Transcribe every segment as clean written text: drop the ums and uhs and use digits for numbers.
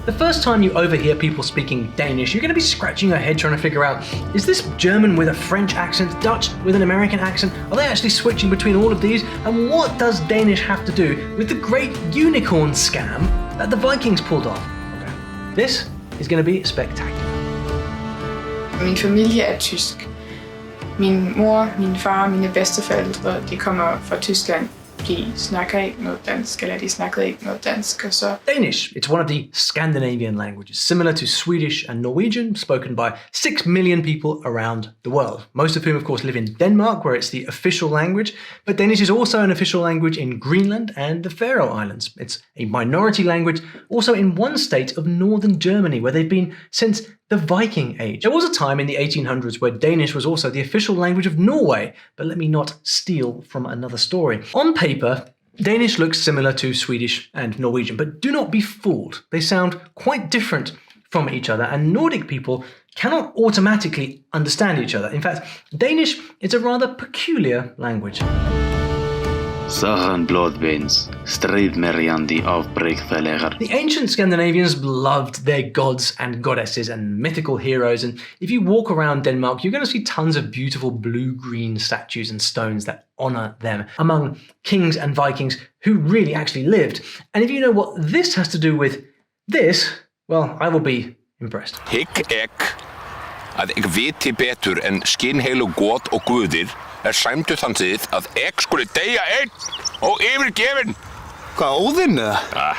The first time you overhear people speaking Danish, you're going to be scratching your head trying to figure out, is this German with a French accent, Dutch with an American accent? Are they actually switching between all of these? And what does Danish have to do with the great unicorn scam that the Vikings pulled off? Okay. This is going to be spectacular. Min familie tysk. Min mor, min far, mine bedsteforældre, de kommer fra Tyskland. De snakker ikke noget dansk, eller de snakker ikke noget dansk, og så... Danish, it's one of the Scandinavian languages, similar to Swedish and Norwegian, spoken by 6 million people around the world, most of whom of course live in Denmark, where it's the official language, but Danish is also an official language in Greenland and the Faroe Islands. It's a minority language also in one state of northern Germany, where they've been since the Viking Age. There was a time in the 1800s where Danish was also the official language of Norway, but let me not steal from another story. On paper, Danish looks similar to Swedish and Norwegian, but do not be fooled. They sound quite different from each other, and Nordic people cannot automatically understand each other. In fact, Danish is a rather peculiar language. The ancient Scandinavians loved their gods and goddesses and mythical heroes, and if you walk around Denmark, you're going to see tons of beautiful blue-green statues and stones that honor them, among kings and Vikings who really actually lived. And if you know what this has to do with this, well, I will be impressed. Hygg ek að ég viti betur en skinnheilu god og guðir sæmdu þann sið að ek skuli deyja einn og yfirgefinn. Hvað, Óðinn eða?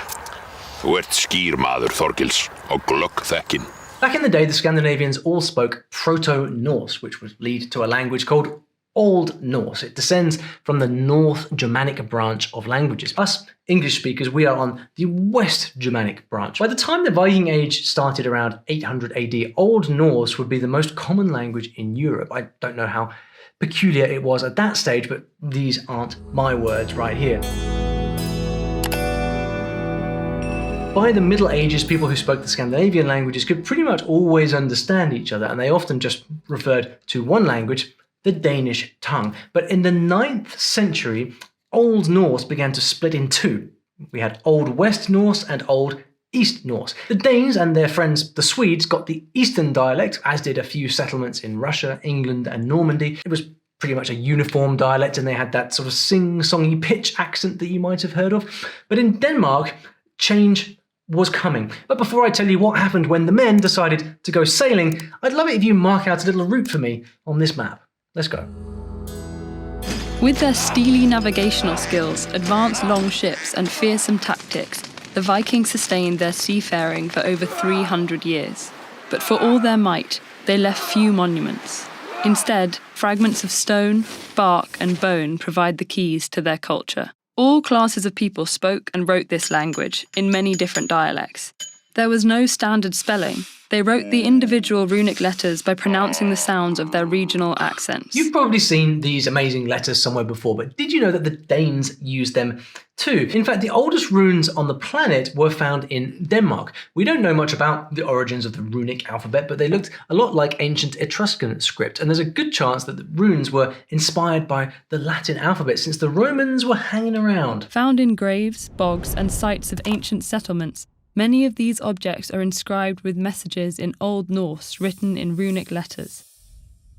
Þú ert skýr maður, Þorgils, og glöggþekkin. Back in the day, the Scandinavians all spoke Proto-Norse, which would lead to a language called Old Norse. It descends from the North Germanic branch of languages. Us English speakers, we are on the West Germanic branch. By the time the Viking Age started around 800 AD, Old Norse would be the most common language in Europe. I don't know how peculiar it was at that stage, but these aren't my words right here. By the Middle Ages, people who spoke the Scandinavian languages could pretty much always understand each other, and they often just referred to one language, the Danish tongue. But in the 9th century, Old Norse began to split in two. We had Old West Norse and Old East Norse. The Danes and their friends, the Swedes, got the Eastern dialect, as did a few settlements in Russia, England, and Normandy. It was pretty much a uniform dialect, and they had that sort of sing-songy pitch accent that you might have heard of. But in Denmark, change was coming. But before I tell you what happened when the men decided to go sailing, I'd love it if you mark out a little route for me on this map. Let's go. With their steely navigational skills, advanced long ships, and fearsome tactics, the Vikings sustained their seafaring for over 300 years. But for all their might, they left few monuments. Instead, fragments of stone, bark, and bone provide the keys to their culture. All classes of people spoke and wrote this language in many different dialects. There was no standard spelling. They wrote the individual runic letters by pronouncing the sounds of their regional accents. You've probably seen these amazing letters somewhere before, but did you know that the Danes used them too? In fact, the oldest runes on the planet were found in Denmark. We don't know much about the origins of the runic alphabet, but they looked a lot like ancient Etruscan script, and there's a good chance that the runes were inspired by the Latin alphabet, since the Romans were hanging around. Found in graves, bogs, and sites of ancient settlements, many of these objects are inscribed with messages in Old Norse written in runic letters.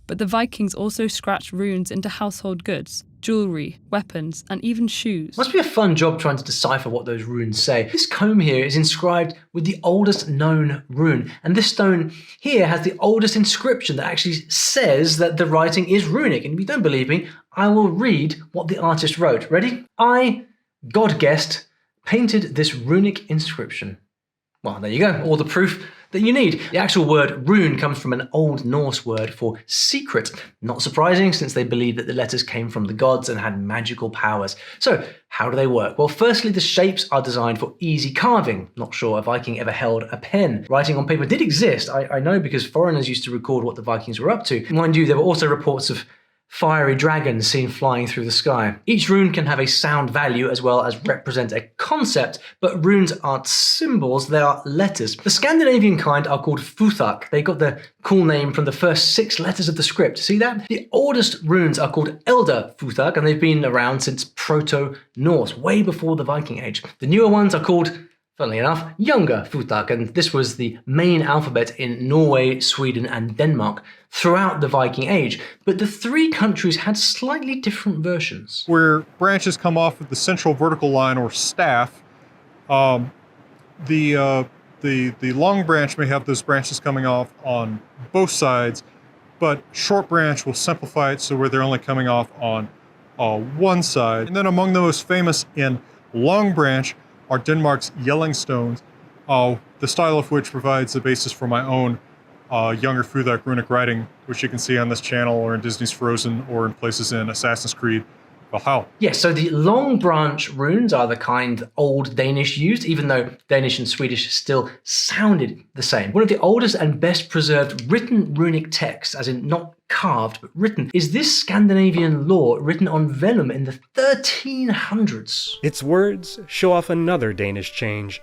But the Vikings also scratched runes into household goods, jewellery, weapons, and even shoes. Must be a fun job trying to decipher what those runes say. This comb here is inscribed with the oldest known rune, and this stone here has the oldest inscription that actually says that the writing is runic. And if you don't believe me, I will read what the artist wrote. Ready? I, God guessed, painted this runic inscription. Well, there you go, all the proof that you need. The actual word rune comes from an Old Norse word for secret. Not surprising, since they believed that the letters came from the gods and had magical powers. So, how do they work? Well, firstly, the shapes are designed for easy carving. Not sure a Viking ever held a pen. Writing on paper did exist, I know, because foreigners used to record what the Vikings were up to. Mind you, there were also reports of fiery dragons seen flying through the sky. Each rune can have a sound value as well as represent a concept, but runes aren't symbols, they are letters. The Scandinavian kind are called futhak. They got the cool name from the first 6 letters of the script. See that? The oldest runes are called Elder Futhak, and they've been around since Proto-Norse, way before the Viking Age. The newer ones are called funnily enough, younger Futhark, and this was the main alphabet in Norway, Sweden, and Denmark throughout the Viking Age. But the three countries had slightly different versions. Where branches come off of the central vertical line or staff, the long branch may have those branches coming off on both sides, but short branch will simplify it so where they're only coming off on one side. And then among the most famous in long branch are Denmark's Yellingstones, the style of which provides the basis for my own younger Futhark runic writing, which you can see on this channel or in Disney's Frozen or in places in Assassin's Creed Valhalla. Yes, so the long branch runes are the kind Old Danish used, even though Danish and Swedish still sounded the same. One of the oldest and best preserved written runic texts, as in not carved but written, is this Scandinavian law written on vellum in the 1300s. Its words show off another Danish change.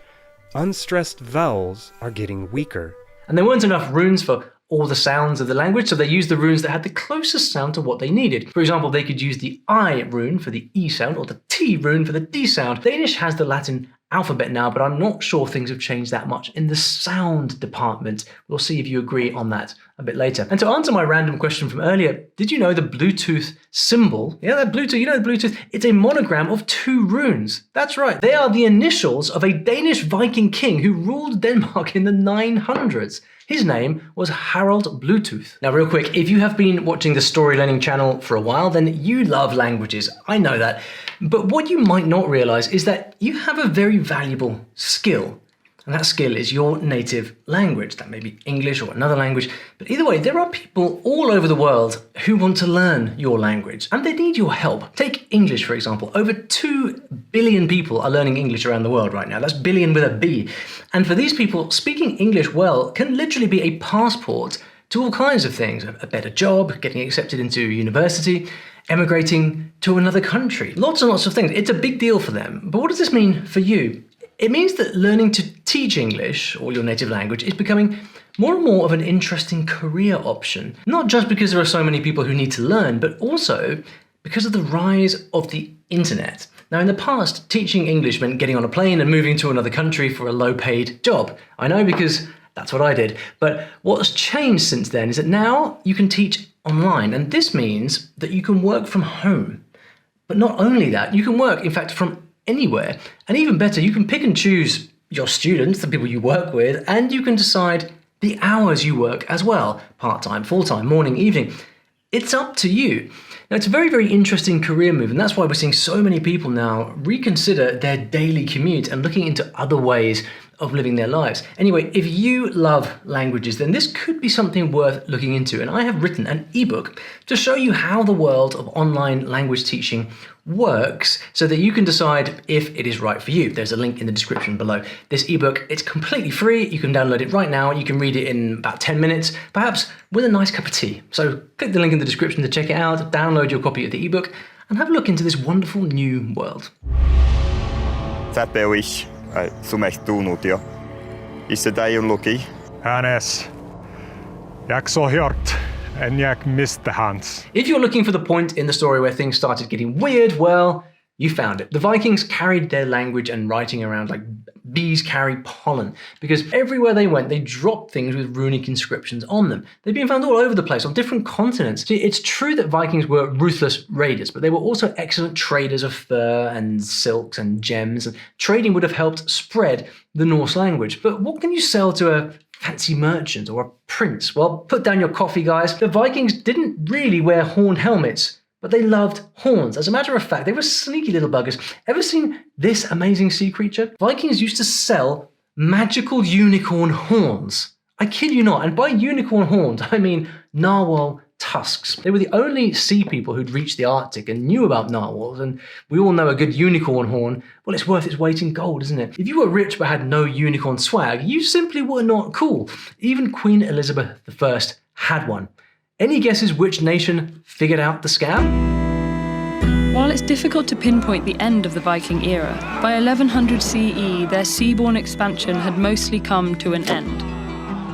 Unstressed vowels are getting weaker. And there weren't enough runes for all the sounds of the language, so they used the runes that had the closest sound to what they needed. For example, they could use the I rune for the E sound or the T rune for the D sound. Danish has the Latin alphabet now, but I'm not sure things have changed that much in the sound department. We'll see if you agree on that a bit later. And to answer my random question from earlier, did you know the Bluetooth symbol? Yeah, that Bluetooth, you know the Bluetooth, it's a monogram of 2 runes. That's right, they are the initials of a Danish Viking king who ruled Denmark in the 900s. His name was Harald Bluetooth. Now real quick, if you have been watching the StoryLearning channel for a while, then you love languages, I know that. But what you might not realize is that you have a very valuable skill. And that skill is your native language. That may be English or another language. But either way, there are people all over the world who want to learn your language and they need your help. Take English, for example. Over 2 billion people are learning English around the world right now. That's billion with a B. And for these people, speaking English well can literally be a passport to all kinds of things. A better job, getting accepted into university, emigrating to another country. Lots and lots of things. It's a big deal for them. But what does this mean for you? It means that learning to teach English, or your native language, is becoming more and more of an interesting career option. Not just because there are so many people who need to learn, but also because of the rise of the internet. Now, in the past, teaching English meant getting on a plane and moving to another country for a low-paid job. I know because that's what I did. But what's changed since then is that now you can teach online, and this means that you can work from home. But not only that, you can work, in fact, from anywhere. And even better, you can pick and choose your students, the people you work with, and you can decide the hours you work as well. Part-time, full-time, morning, evening. It's up to you. Now, it's a very, very interesting career move, and that's why we're seeing so many people now reconsider their daily commute and looking into other ways of living their lives. Anyway, if you love languages, then this could be something worth looking into. And I have written an ebook to show you how the world of online language teaching works so that you can decide if it is right for you. There's a link in the description below. This ebook, it's completely free. You can download it right now. You can read it in about 10 minutes, perhaps with a nice cup of tea. So click the link in the description to check it out, download your copy of the ebook, and have a look into this wonderful new world. That wish. Som ett donut jo. Is it dialogi? Hannes. Jak så hört. En jak miste hans. If you're looking for the point in the story where things started getting weird, well, you found it. The Vikings carried their language and writing around like bees carry pollen, because everywhere they went, they dropped things with runic inscriptions on them. They've been found all over the place, on different continents. See, it's true that Vikings were ruthless raiders, but they were also excellent traders of fur and silks and gems, and trading would have helped spread the Norse language. But what can you sell to a fancy merchant or a prince? Well, put down your coffee, guys. The Vikings didn't really wear horned helmets, but they loved horns. As a matter of fact, they were sneaky little buggers. Ever seen this amazing sea creature? Vikings used to sell magical unicorn horns. I kid you not. And by unicorn horns, I mean narwhal tusks. They were the only sea people who'd reached the Arctic and knew about narwhals. And we all know a good unicorn horn, well, it's worth its weight in gold, isn't it? If you were rich but had no unicorn swag, you simply were not cool. Even Queen Elizabeth I had one. Any guesses which nation figured out the scam? While it's difficult to pinpoint the end of the Viking era, by 1100 CE their seaborne expansion had mostly come to an end.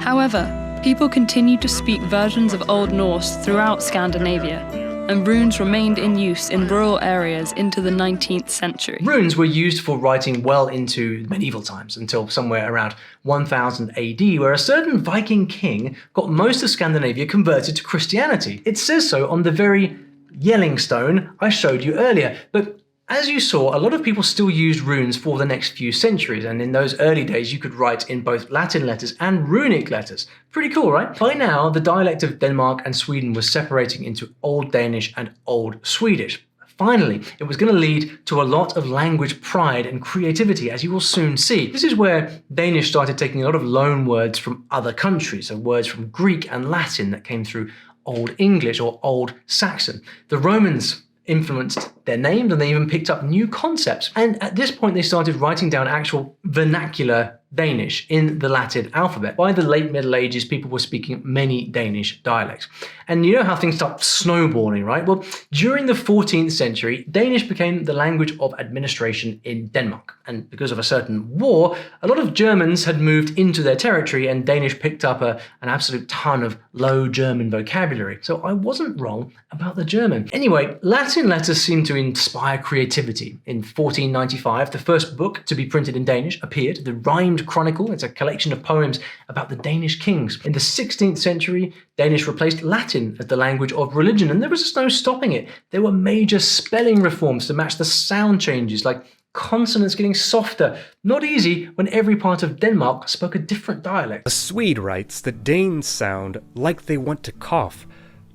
However, people continued to speak versions of Old Norse throughout Scandinavia, and runes remained in use in rural areas into the 19th century. Runes were used for writing well into medieval times, until somewhere around 1000 AD, where a certain Viking king got most of Scandinavia converted to Christianity. It says so on the very yelling stone I showed you earlier, but as you saw, a lot of people still used runes for the next few centuries, and in those early days you could write in both Latin letters and runic letters. Pretty cool, right? By now, the dialect of Denmark and Sweden was separating into Old Danish and Old Swedish. Finally, it was going to lead to a lot of language pride and creativity, as you will soon see. This is where Danish started taking a lot of loan words from other countries, so words from Greek and Latin that came through Old English or Old Saxon. The Romans influenced their names, and they even picked up new concepts. And at this point, they started writing down actual vernacular Danish in the Latin alphabet. By the late Middle Ages, people were speaking many Danish dialects. And you know how things start snowballing, right? Well, during the 14th century, Danish became the language of administration in Denmark. And because of a certain war, a lot of Germans had moved into their territory, and Danish picked up an absolute ton of Low German vocabulary. So I wasn't wrong about the German. Anyway, Latin letters seem to inspire creativity. In 1495, the first book to be printed in Danish appeared, the Rhymed Chronicle. It's a collection of poems about the Danish kings. In the 16th century, Danish replaced Latin as the language of religion, and there was just no stopping it. There were major spelling reforms to match the sound changes, like consonants getting softer. Not easy when every part of Denmark spoke a different dialect. A Swede writes that Danes sound like they want to cough,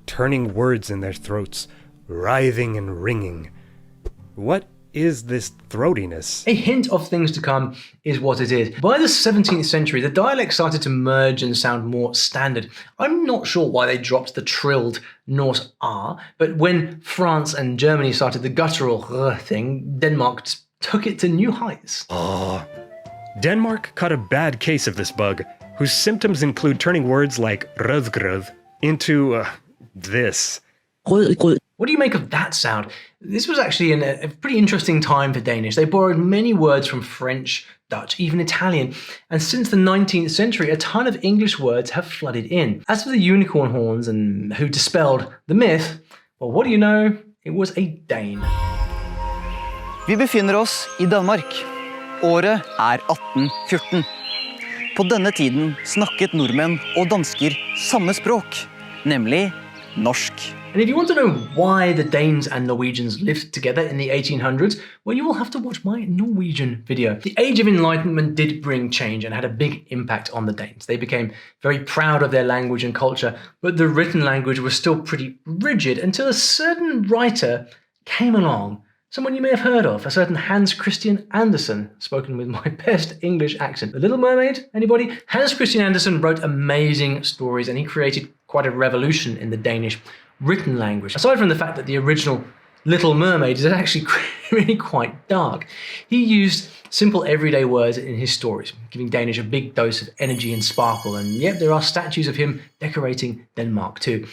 turning words in their throats, writhing and ringing. What is this throatiness? A hint of things to come is what it is. By the 17th century, the dialects started to merge and sound more standard. I'm not sure why they dropped the trilled Norse R, but when France and Germany started the guttural R thing, Denmark took it to new heights. Denmark caught a bad case of this bug, whose symptoms include turning words like rødgrød into this. What do you make of that sound? This was actually a pretty interesting time for Danish. They borrowed many words from French, Dutch, even Italian. And since the 19th century, a ton of English words have flooded in. As for the unicorn horns and who dispelled the myth, well, what do you know? It was a Dane. Vi befinner oss I Danmark. Året 1814. På denne tiden snakket nordmenn og dansker samme språk, nemlig norsk. And if you want to know why the Danes and Norwegians lived together in the 1800s, well, you will have to watch my Norwegian video. The Age of Enlightenment did bring change and had a big impact on the Danes. They became very proud of their language and culture, but the written language was still pretty rigid until a certain writer came along. Someone you may have heard of, a certain Hans Christian Andersen, spoken with my best English accent. The Little Mermaid, anybody? Hans Christian Andersen wrote amazing stories, and he created quite a revolution in the Danish written language. Aside from the fact that the original Little Mermaid is actually really quite dark, he used simple everyday words in his stories, giving Danish a big dose of energy and sparkle. And yep, there are statues of him decorating Denmark too.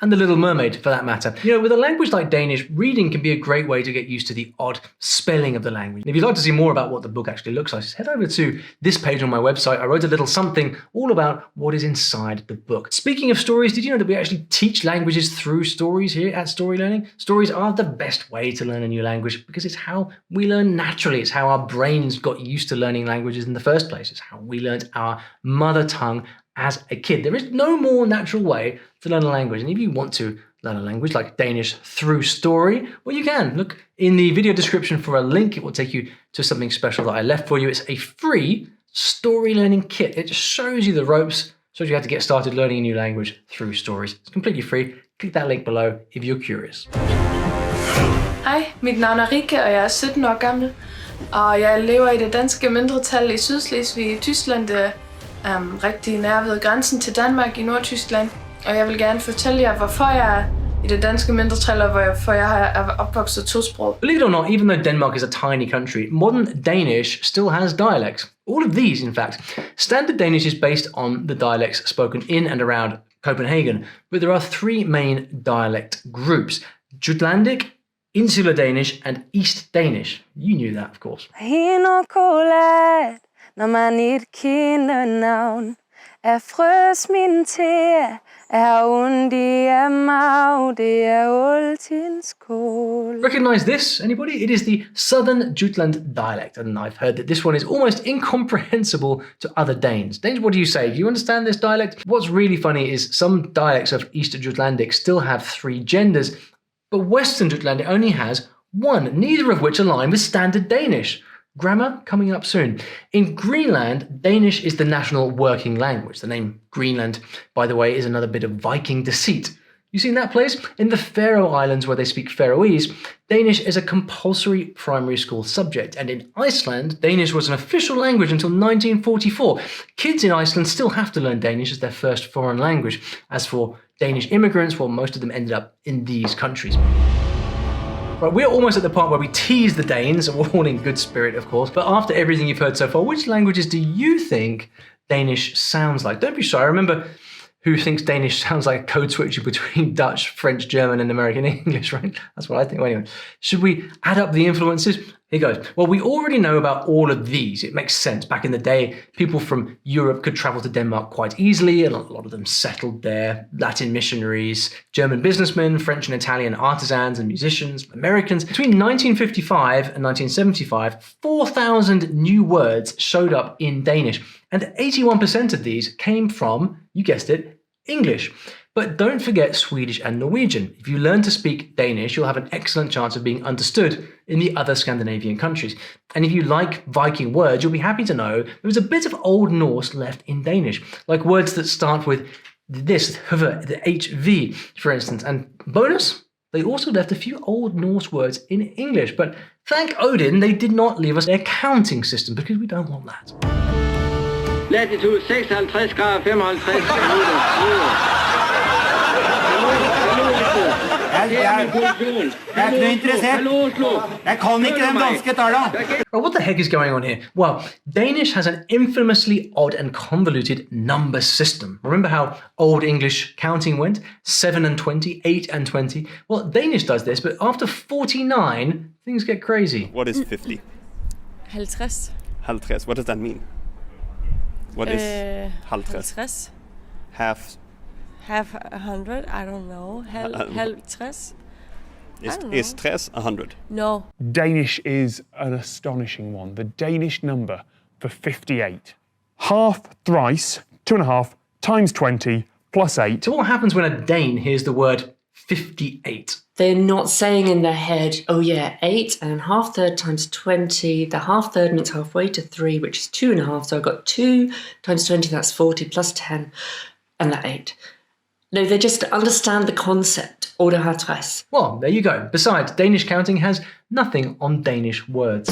And the Little Mermaid, for that matter. You know, with a language like Danish, reading can be a great way to get used to the odd spelling of the language. If you'd like to see more about what the book actually looks like, just head over to this page on my website. I wrote a little something all about what is inside the book. Speaking of stories, did you know that we actually teach languages through stories here at StoryLearning? Stories are the best way to learn a new language because it's how we learn naturally. It's how our brains got used to learning languages in the first place. It's how we learned our mother tongue as a kid. There is no more natural way to learn a language. And if you want to learn a language like Danish through story, well, you can. Look in the video description for a link. It will take you to something special that I left for you. It's a free story learning kit. It just shows you the ropes, shows you how to get started learning a new language through stories. It's completely free. Click that link below if you're curious. Hej, mit navn er Rikke, og jeg er 17 år gammel. Og jeg lever I det danske mindretal I Sydslesvig I Tyskland. Det rigtig nær ved grænsen til Danmark I Nordtyskland. Og jeg vil gerne fortælle jer, hvorfor jeg I det danske mindretal, og hvorfor jeg er opvokset tosproget. Believe it or not, even though Denmark is a tiny country, modern Danish still has dialects. All of these, in fact. Standard Danish is based on the dialects spoken in and around Copenhagen, but there are three main dialect groups: Jutlandic, Insular Danish, and East Danish. You knew that, of course. Når man ikke kender navn, frøs min te, ondt i mag, det oldtidens kål. Recognize this, anybody? It is the Southern Jutland dialect, and I've heard that this one is almost incomprehensible to other Danes. Danes, what do you say? Do you understand this dialect? What's really funny is some dialects of East Jutlandic still have 3 genders, but Western Jutlandic only has 1, neither of which align with standard Danish. Grammar coming up soon. In Greenland, Danish is the national working language. The name Greenland, by the way, is another bit of Viking deceit. You seen that place? In the Faroe Islands, where they speak Faroese, Danish is a compulsory primary school subject. And in Iceland, Danish was an official language until 1944. Kids in Iceland still have to learn Danish as their first foreign language. As for Danish immigrants, well, most of them ended up in these countries. Right, we're almost at the part where we tease the Danes, and we're all in good spirit, of course. But after everything you've heard so far, which languages do you think Danish sounds like? Don't be shy. Remember who thinks Danish sounds like a code switching between Dutch, French, German, and American English, right? That's what I think. Well, anyway, should we add up the influences? Here goes. Well, we already know about all of these. It makes sense. Back in the day, people from Europe could travel to Denmark quite easily, and a lot of them settled there. Latin missionaries, German businessmen, French and Italian artisans and musicians, Americans. Between 1955 and 1975, 4,000 new words showed up in Danish, and 81% of these came from, you guessed it, English. But don't forget Swedish and Norwegian. If you learn to speak Danish, you'll have an excellent chance of being understood in the other Scandinavian countries. And if you like Viking words, you'll be happy to know there was a bit of Old Norse left in Danish, like words that start with this, the HV, for instance. And bonus, they also left a few Old Norse words in English. But thank Odin, they did not leave us their counting system, because we don't want that. Latitude 56 grader 55 minutter. What the heck is going on here? Well, Danish has an infamously odd and convoluted number system. Remember how Old English counting went? 7 and 20, 8 and 20. Well, Danish does this, but after 49, things get crazy. What is 50? 50. 50. What does that mean? What is 50? 50. Half 100, I don't know. 50. Is tres 100? No. Danish is an astonishing one. The Danish number for 58. Half thrice, 2.5, times 20, plus 8. So what happens when a Dane hears the word 58? They're not saying in their head, oh yeah, 8 and half third times 20. The half third means halfway to 3, which is 2.5. So I've got 2 times 20, that's 40, plus 10, and that 8. No, they just understand the concept, order har tres. Well, there you go. Besides, Danish counting has nothing on Danish words.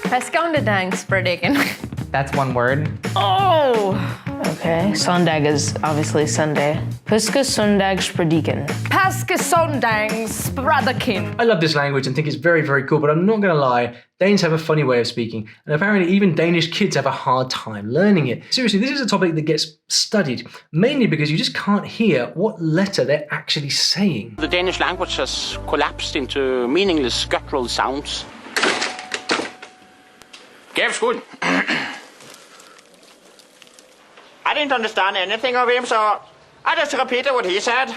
Paskundedagsprediken. That's one word. Oh! Okay, Sundag is obviously Sunday. Paskundedagsprediken. Paskundedagsprediken. I love this language and think it's very, very cool, but I'm not going to lie, Danes have a funny way of speaking, and apparently even Danish kids have a hard time learning it. Seriously, this is a topic that gets studied, mainly because you just can't hear what letter they're actually saying. The Danish language has collapsed into meaningless guttural sounds. Gavskud. I didn't understand anything of him, so I just repeated what he said.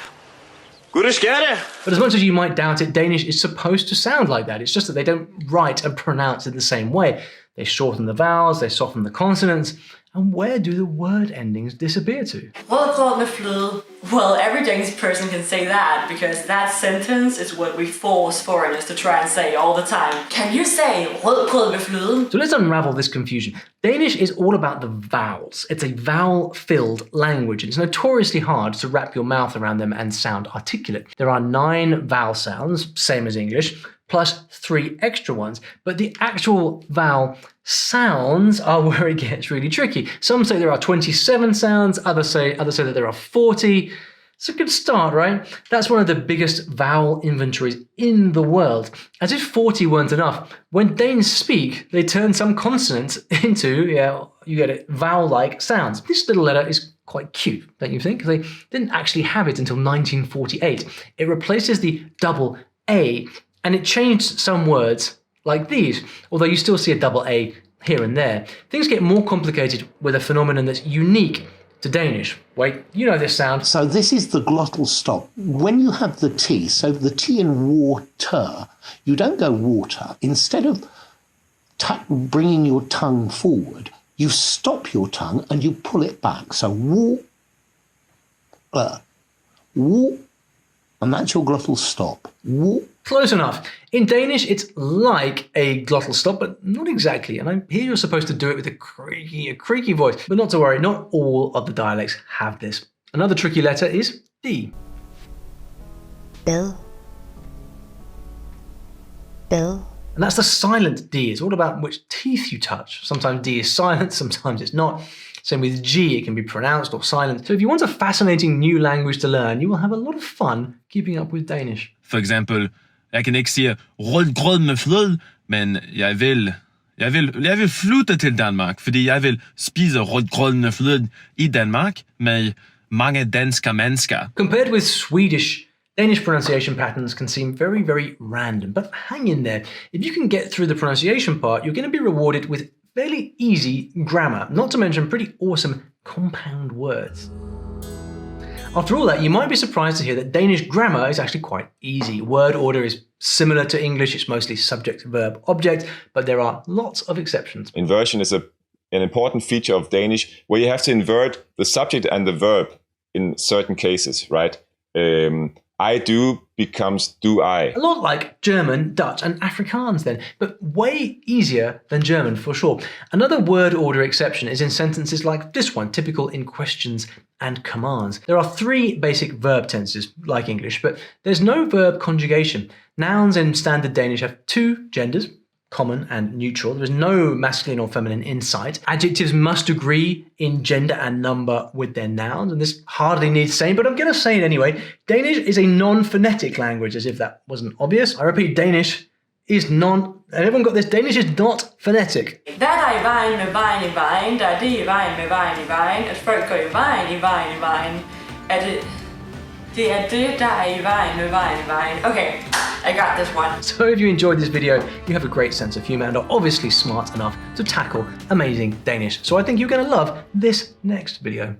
But as much as you might doubt it, Danish is supposed to sound like that. It's just that they don't write and pronounce it the same way. They shorten the vowels, they soften the consonants. And where do the word endings disappear to? Well, every Danish person can say that, because that sentence is what we force foreigners to try and say all the time. Can you say rødgrød med fløde? So let's unravel this confusion. Danish is all about the vowels. It's a vowel-filled language, and it's notoriously hard to wrap your mouth around them and sound articulate. There are 9 vowel sounds, same as English, plus 3 extra ones. But the actual vowel sounds are where it gets really tricky. Some say there are 27 sounds, others say that there are 40. It's a good start, right? That's one of the biggest vowel inventories in the world. As if 40 weren't enough, when Danes speak, they turn some consonants into, yeah, you get it, vowel-like sounds. This little letter is quite cute, don't you think? They didn't actually have it until 1948. It replaces the double A, and it changed some words like these, although you still see a double A here and there. Things get more complicated with a phenomenon that's unique to Danish. Wait, you know this sound. So this is the glottal stop. When you have the T, so the T in water, you don't go water. Instead of bringing your tongue forward, you stop your tongue and you pull it back. So walk, and that's your glottal stop. Walk. Close enough. In Danish, it's like a glottal stop, but not exactly. And I hear you're supposed to do it with a creaky voice. But not to worry, not all of the dialects have this. Another tricky letter is D. Bill. Bill. And that's the silent D. It's all about which teeth you touch. Sometimes D is silent, sometimes it's not. Same with G, it can be pronounced or silent. So if you want a fascinating new language to learn, you will have a lot of fun keeping up with Danish. For eksempel, jeg kan ikke sige rødgrød med flød, men jeg vil flytte til Danmark, fordi jeg vil spise rødgrød med flød i Danmark med mange danske mennesker. Compared with Swedish, Danish pronunciation patterns can seem very, very random, but hang in there. If you can get through the pronunciation part, you're going to be rewarded with fairly easy grammar, not to mention pretty awesome compound words. After all that, you might be surprised to hear that Danish grammar is actually quite easy. Word order is similar to English, it's mostly subject, verb, object, but there are lots of exceptions. Inversion is an important feature of Danish where you have to invert the subject and the verb in certain cases, right? I do becomes do I. A lot like German, Dutch, and Afrikaans then, but way easier than German for sure. Another word order exception is in sentences like this one, typical in questions and commands. There are 3 basic verb tenses, like English, but there's no verb conjugation. Nouns in standard Danish have 2 genders, common and neutral. There is no masculine or feminine in sight. Adjectives must agree in gender and number with their nouns, and this hardly needs saying, but I'm going to say it anyway. Danish is a non-phonetic language, as if that wasn't obvious. I repeat, Danish is everyone got this? Danish is not phonetic. Hvad er der i vejen med vejen i vejen? Der er det i vejen med vejen i vejen. At folk går i vejen i vejen i vejen. Det er det, der er i vejen med vejen i vejen. Okay. I got this one. So if you enjoyed this video, you have a great sense of humor and are obviously smart enough to tackle amazing Danish. So I think you're going to love this next video.